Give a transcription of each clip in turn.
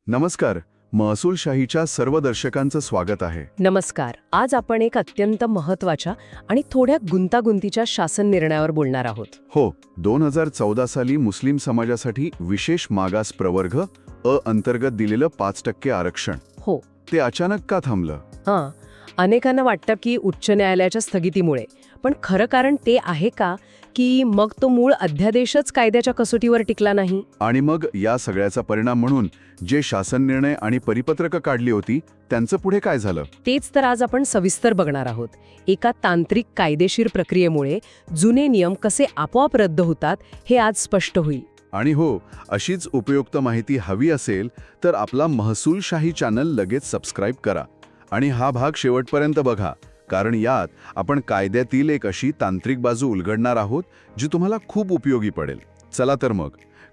नमस्कार. महसूलशाहीच्या सर्व दर्शकांचं स्वागत आहे. नमस्कार. आज आपण एक अत्यंत महत्त्वाच्या आणि थोड्या गुंतागुंतीच्या शासन निर्णयावर बोलणार आहोत. हो, 2014 साली मुस्लिम समाजासाठी विशेष मागास प्रवर्ग अ अंतर्गत दिलेलं 5% आरक्षण. हो. ते अचानक का थांबलं? हां, अनेकांना वाटतं की उच्च न्यायालयाच्या स्थगितीमुळे, पण खरं कारण ते आहे का की मग तो मूळ अध्यादेशच कायद्याच्या कसोटीवर टिकला नाही? आणि मग या सगळ्याचा परिणाम म्हणून जे शासन निर्णय आणि परिपत्रकं काढली होती त्यांचं पुढे काय झालं? तेच तर आज आपण सविस्तर बघणार आहोत. एका तांत्रिक कायदेशीर प्रक्रियेमुळे जुने नियम कसे आपोआप रद्द होतात हे आज स्पष्ट होईल. आणि हो, अशीच उपयुक्त माहिती हवी असेल तर आपला महसूलशाही चॅनल लगेच सबस्क्राईब करा आणि हा भाग शेवटपर्यंत बघा, कारण यात आपण कायद्यातील एक अशी तांत्रिक बाजू उलगडणार आहोत जी तुम्हाला खूप उपयोगी पडेल. चला तर मग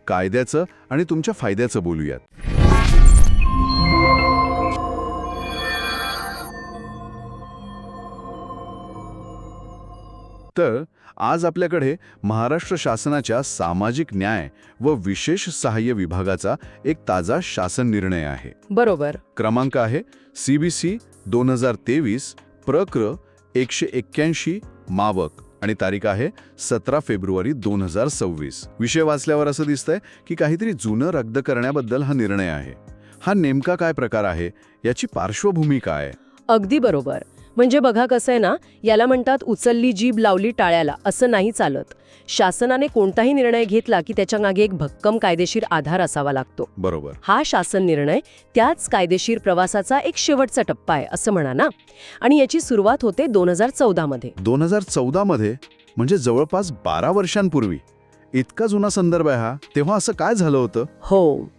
कायद्याचं आणि तुमच्या फायद्याचं बोलूयात. तर आज आपल्याकडे महाराष्ट्र शासनाच्या सामाजिक न्याय व विशेष सहाय्य विभागाचा एक ताजा शासन निर्णय आहे. बरोबर. क्रमांक आहे CBC 2023 प्रक्र 181 मावक आणि तारीख आहे 17 फेब्रुवारी 2026. विषय वाचल्यावर असं दिसतंय की काहीतरी जुनं रद्द करण्याबद्दल हा निर्णय आहे. हा नेमका काय प्रकार आहे, याची पार्श्वभूमी काय? अगदी बरोबर. म्हणजे बघा कसं आहे ना, याला म्हणतात उचलली जीभ लावली टाळ्याला, असं नाही चालत. शासनाने कोणताही निर्णय घेतला की त्याच्या मागे एक भक्कम कायदेशीर आधार असावा लागतो. बरोबर. हा शासन निर्णय त्याच कायदेशीर प्रवासाचा एक शेवटचा टप्पा आहे असं म्हणा ना. आणि याची सुरुवात होते 2014 मध्ये. 2014 मध्ये म्हणजे जवळपास 12 वर्षांपूर्वी. इतका जुना संदर्भ आहे हा. तेव्हा असं काय झालं होतं? हो,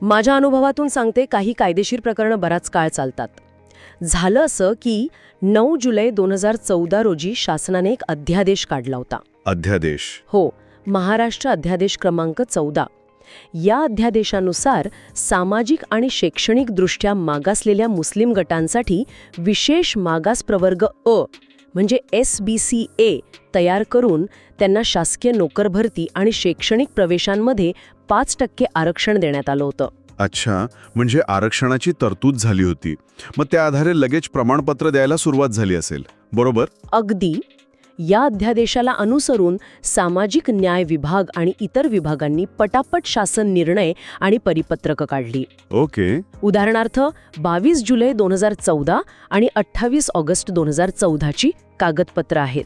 माझ्या अनुभवातून सांगते, काही कायदेशीर प्रकरणं बराच काळ चालतात. झालं असं की 9 जुलै 2014 रोजी शासनाने एक अध्यादेश काढला होता. अध्यादेश? हो, महाराष्ट्र अध्यादेश क्रमांक 14. या अध्यादेशानुसार सामाजिक आणि शैक्षणिकदृष्ट्या मागासलेल्या मुस्लिम गटांसाठी विशेष मागास प्रवर्ग अ म्हणजे SBCA तयार करून त्यांना शासकीय नोकरभरती आणि शैक्षणिक प्रवेशांमध्ये 5% आरक्षण देण्यात आलं होतं. अच्छा, म्हणजे आरक्षणाची तरतूद झाली होती. मग त्या आधारे लगेच प्रमाणपत्र द्यायला सुरुवात झाली असेल, बरोबर? अगदी. या अध्यादेशाला अनुसरून सामाजिक न्याय विभाग आणि इतर विभागांनी पटापट शासन निर्णय आणि परिपत्रकं काढली. ओके. उदाहरणार्थ 22 जुलै 2014 आणि 28 ऑगस्ट 2014 ची कागदपत्र आहेत,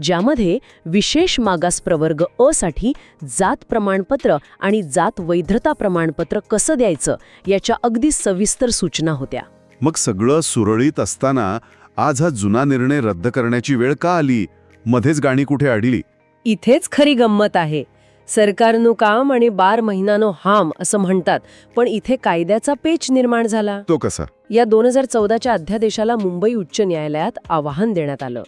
ज्यामध्ये विशेष मागास प्रवर्ग अ साठी जात प्रमाणपत्र आणि जात वैधता प्रमाणपत्र कसं द्यायचं याच्या अगदी सविस्तर सूचना होत्या. मग सगळं सुरळीत असताना आज हा जुना निर्णय रद्द करण्याची वेळ का आली? मध्येच गाणी कुठे अडली? इथेच खरी गंमत आहे. सरकारनं काम आणि 12 महिन्यानो हाम असं म्हणतात, पण इथे कायद्याचा पेच निर्माण झाला. तो कसा? या 2014च्या अध्यादेशाला मुंबई उच्च न्यायालयात आवाहन देण्यात आलं.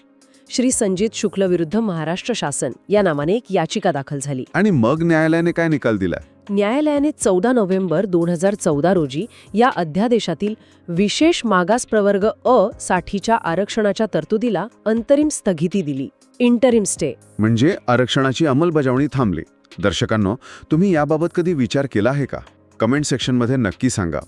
श्री संजीत शुक्ल विरुद्ध महाराष्ट्र शासन या नावाने एक याचिका दाखल झाली. आणि मग न्यायालयाने काय निकाल दिला? न्यायालयाने 14 नोव्हेंबर 2014 रोजी या अध्यादेशातील विशेष मागास प्रवर्ग अ साठीच्या आरक्षणाच्या तरतुदीला अंतरिम स्थगिती दिली. Interim stay. म्हणजे आरक्षणाची अंमलबजावणी थांबली. दर्शकांनो, तुम्ही याबाबत कधी विचार केला आहे का? कमेंट सेक्शनमध्ये नक्की सांगा.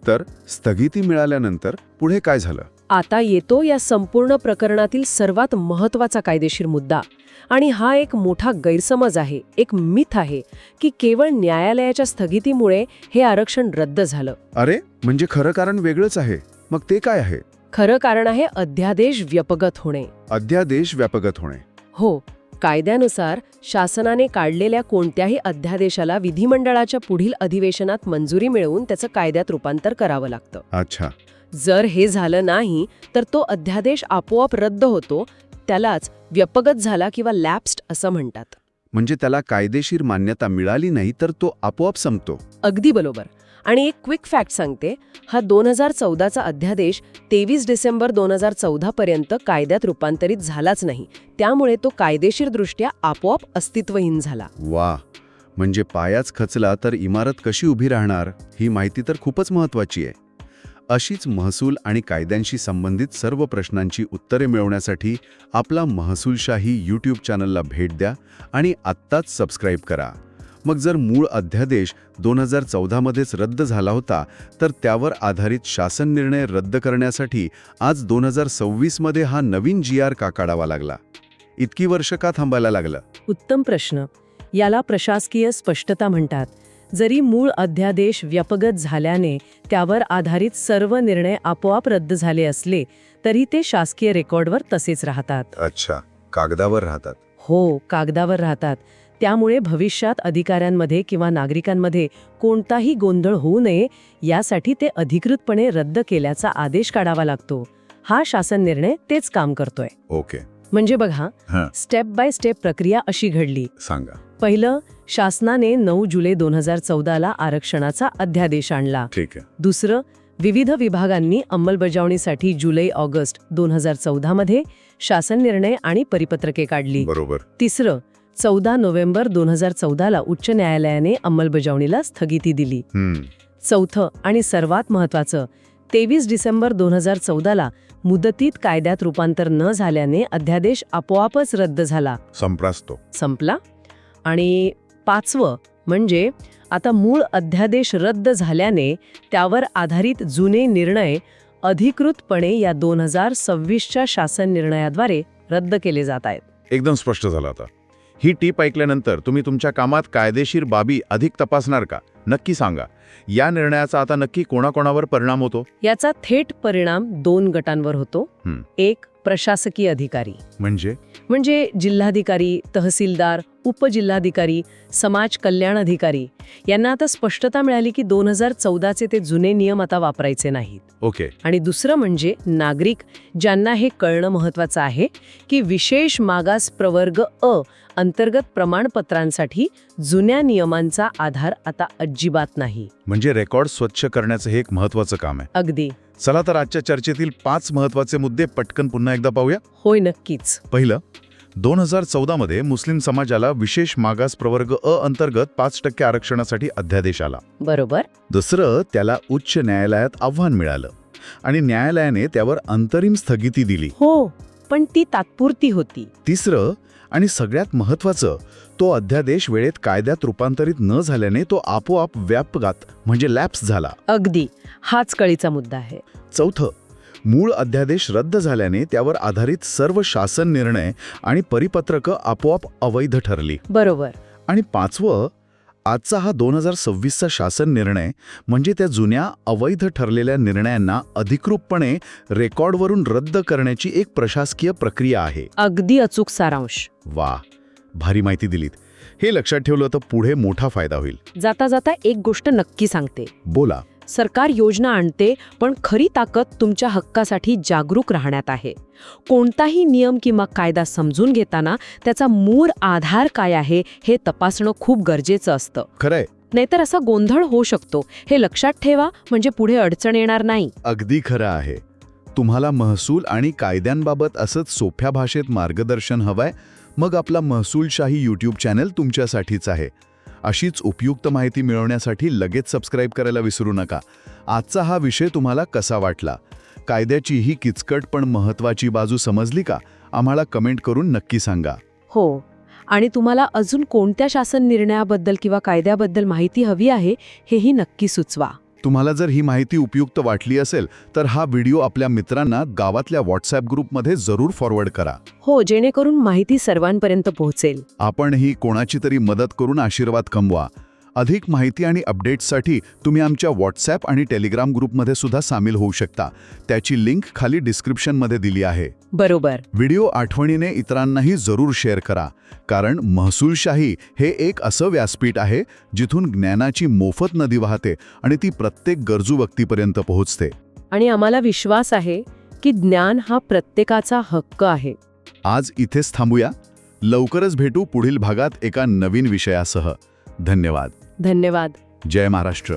तर स्थगिती मिळाल्यानंतर पुढे काय झालं? आता येतो या संपूर्ण प्रकरणातील सर्वात महत्त्वाचा कायदेशीर मुद्दा. आणि हा एक मोठा गैरसमज आहे, एक मिथ आहे की केवळ न्यायालयाच्या स्थगितीमुळे हे आरक्षण रद्द झालं. अरे, म्हणजे खरं कारण वेगळंच आहे. मग ते काय आहे? खरं कारण आहे अध्यादेश व्यापगत होणे. अध्यादेश व्यापगत होणे? हो, कायद्यानुसार शासनाने काढलेल्या कोणत्याही अध्यादेशाला विधिमंडळाच्या पुढील अधिवेशनात मंजुरी मिळवून त्याचं कायद्यात रूपांतर करावं लागतं. अच्छा. जर हे झालं नाही तर तो अध्यादेश आपोआप रद्द होतो. त्यालाच व्यापगत झाला किंवा लॅप्स्ड असं म्हणतात. म्हणजे त्याला कायदेशीर मान्यता मिळाली नाही तर तो आपोआप संपतो. अगदी बरोबर. आणि एक क्विक फॅक्ट सांगते, हा 2014चा अध्यादेश 23 डिसेंबर 2014 पर्यंत कायद्यात रूपांतरित झालाच नाही. त्यामुळे तो कायदेशीरदृष्ट्या आपोआप अस्तित्वहीन झाला. वा, म्हणजे पायाच खचला तर इमारत कशी उभी राहणार, ही माहिती तर खूपच महत्त्वाची आहे. अशीच महसूल आणि कायद्यांशी संबंधित सर्व प्रश्नांची उत्तरे मिळवण्यासाठी आपला महसूलशाही YouTube चॅनलला भेट द्या आणि आत्ताच सबस्क्राईब करा. मग जर मूळ अध्यादेश 2014 मध्येच रद्द झाला होता, तर त्यावर आधारित शासन निर्णय रद्द करण्यासाठी आज 2026 मध्ये हा नवीन GR का काढावा लागला? इतकी वर्ष का थांबायला लागलं? उत्तम प्रश्न. याला प्रशासकीय स्पष्टता म्हणतात. जरी मूळ अध्यादेश व्यपगत झाल्याने त्यावर आधारित सर्व निर्णय आपोआप रद्द झाले असले तरी ते शासकीय रेकॉर्डवर तसेच राहतात. अच्छा, कागदावर राहतात. हो, कागदावर राहतात. त्यामुळे भविष्यात अधिकाऱ्यांमध्ये किंवा नागरिकांमध्ये कोणताही गोंधळ होऊ नये यासाठी ते अधिकृतपणे रद्द केल्याचा आदेश काढावा लागतो. हा शासन निर्णय तेच काम करतोय. ओके. म्हणजे बघा, हां. स्टेप बाय स्टेप प्रक्रिया अशी घडली. सांगा. पहिलं, शासनाने 9 जुलै 2014ला आरक्षणाचा अध्यादेश आणला. ठीक आहे. दुसरं, विविध विभागांनी अंमलबजावणीसाठी जुलै-ऑगस्ट 2014 मध्ये शासन निर्णय आणि परिपत्रके काढली. बरोबर. तिसरं, 14 नोव्हेंबर 2014ला उच्च न्यायालयाने अंमलबजावणीला स्थगिती दिली. चौथं आणि सर्वात महत्त्वाचं, 23 डिसेंबर 2014ला मुदतीत कायद्यात रूपांतर न झाल्याने अध्यादेश आपोआपच रद्द झाला. संपला. आणि पाचवं म्हणजे आता मूळ अध्यादेश रद्द झाल्याने त्यावर आधारित जुने निर्णय अधिकृतपणे या 2026च्या शासन निर्णयाद्वारे रद्द केले जात आहेत. एकदम स्पष्ट झालं आता. ही टीप ऐकल्यानंतर तुम्ही तुमच्या कामात कायदेशीर बाबी अधिक तपासणार का? नक्की सांगा. या निर्णयाचा आता नक्की कोणाकोणावर परिणाम होतो? याचा थेट परिणाम 2 गटांवर होतो. एक, प्रशासकीय अधिकारी म्हणजे जिल्हाधिकारी, तहसीलदार, उपजिल्हाधिकारी, समाज कल्याण अधिकारी यांना आता स्पष्टता मिळाली की 2014चे ते जुने नियम आता वापरायचे नाहीत. ओके. आणि दुसरं म्हणजे नागरिक, ज्यांना हे कळणं महत्त्वाचं आहे की विशेष मागास प्रवर्ग अ अंतर्गत प्रमाणपत्रांसाठी जुन्या नियमांचा आधार आता अजिबात नाही. म्हणजे रेकॉर्ड स्वच्छ करण्याचं हे एक महत्त्वाचं काम आहे. अगदी. चला तर आजच्या चर्चेतील 5 महत्त्वाचे मुद्दे पटकन पुन्हा एकदा पाहूया. होय, नक्कीच. पहिलं, 2014 मध्ये मुस्लिम समाजाला विशेष मागास प्रवर्ग अ अंतर्गत 5% आरक्षणासाठी अध्यादेश आला. बरोबर. दुसरं, त्याला उच्च न्यायालयात आव्हान मिळालं आणि न्यायालयाने त्यावर अंतरिम स्थगिती दिली. हो, पण ती तात्पुरती होती. तिसरं आणि सगळ्यात महत्त्वाचं, तो अध्यादेश वेळेत कायद्यात रूपांतरित न झाल्याने तो आपोआप व्यापघात म्हणजे लॅप्स झाला. अगदी. हाच कळीचा मुद्दा आहे. चौथं, मूळ अध्यादेश रद्द झाल्याने त्यावर आधारित सर्व शासन निर्णय आणि परिपत्रकं आपोआप अवैध ठरली. बरोबर. आणि पाचवं, आजचा हा 2026चा शासन निर्णय म्हणजे त्या जुन्या अवैध ठरलेल्या निर्णयांना अधिकृतपणे रेकॉर्डवरून रद्द करण्याची एक प्रशासकीय प्रक्रिया आहे. अगदी अचूक सारांश. वा, भारी माहिती दिलीत. हे लक्षात ठेवलं तर पुढे मोठा फायदा होईल. जाता जाता एक गोष्ट नक्की सांगते. बोला. सरकार योजना आणते, पण खरी ताकद तुमच्या हक्कासाठी जागरूक राहण्यात आहे. कोणताही नियम किंवा कायदा समजून घेताना त्याचा मूळ आधार काय आहे हे तपासणं खूप गरजेचं असतं. खरंय. नाहीतर असा गोंधळ होऊ शकतो. हे लक्षात ठेवा, म्हणजे पुढे अडचण येणार नाही. अगदी खरं आहे. तुम्हाला महसूल आणि कायद्यांबाबत असंच सोप्या भाषेत मार्गदर्शन हवंय? मग आपला महसूलशाही यूट्यूब चॅनल तुमच्यासाठीच आहे. अशीच उपयुक्त माहिती मिळवण्यासाठी लगेच सबस्क्राईब करायला विसरू नका. आजचा हा विषय तुम्हाला कसा वाटला? कायद्याची ही किचकट पण महत्त्वाची बाजू समजली का? आम्हाला कमेंट करून नक्की सांगा. हो, आणि तुम्हाला अजून कोणत्या शासन निर्णयाबद्दल किंवा कायद्याबद्दल माहिती हवी आहे हेही नक्की सुचवा. तुम्हाला जर ही माहिती उपयुक्त वाटली असेल तर हा व्हिडिओ आपल्या मित्रांना गावातल्या व्हॉट्सॲप ग्रुपमध्ये जरूर फॉरवर्ड करा. हो, जेणेकरून माहिती सर्वांपर्यंत पोहोचेल. आपणही कोणाची तरी मदत करून आशीर्वाद कमवा. अधिक माहिती आणि अपडेट्ससाठी तुम्ही आमच्या व्हॉट्सॲप आणि टेलिग्राम ग्रुपमध्ये सुद्धा सामील होऊ शकता. त्याची लिंक खाली डिस्क्रिप्शनमध्ये दिली आहे. बरोबर. व्हिडिओ आठवणीने इतरांनाही जरूर शेअर करा, कारण महसूलशाही हे एक असं व्यासपीठ आहे जिथून ज्ञानाची मोफत नदी वाहते आणि ती प्रत्येक गरजू व्यक्तीपर्यंत पोहोचते. आणि आम्हाला विश्वास आहे की ज्ञान हा प्रत्येकाचा हक्क आहे. आज इथेच थांबूया. लवकरच भेटू पुढील भागात एका नवीन विषयासह. धन्यवाद. धन्यवाद. जय महाराष्ट्र.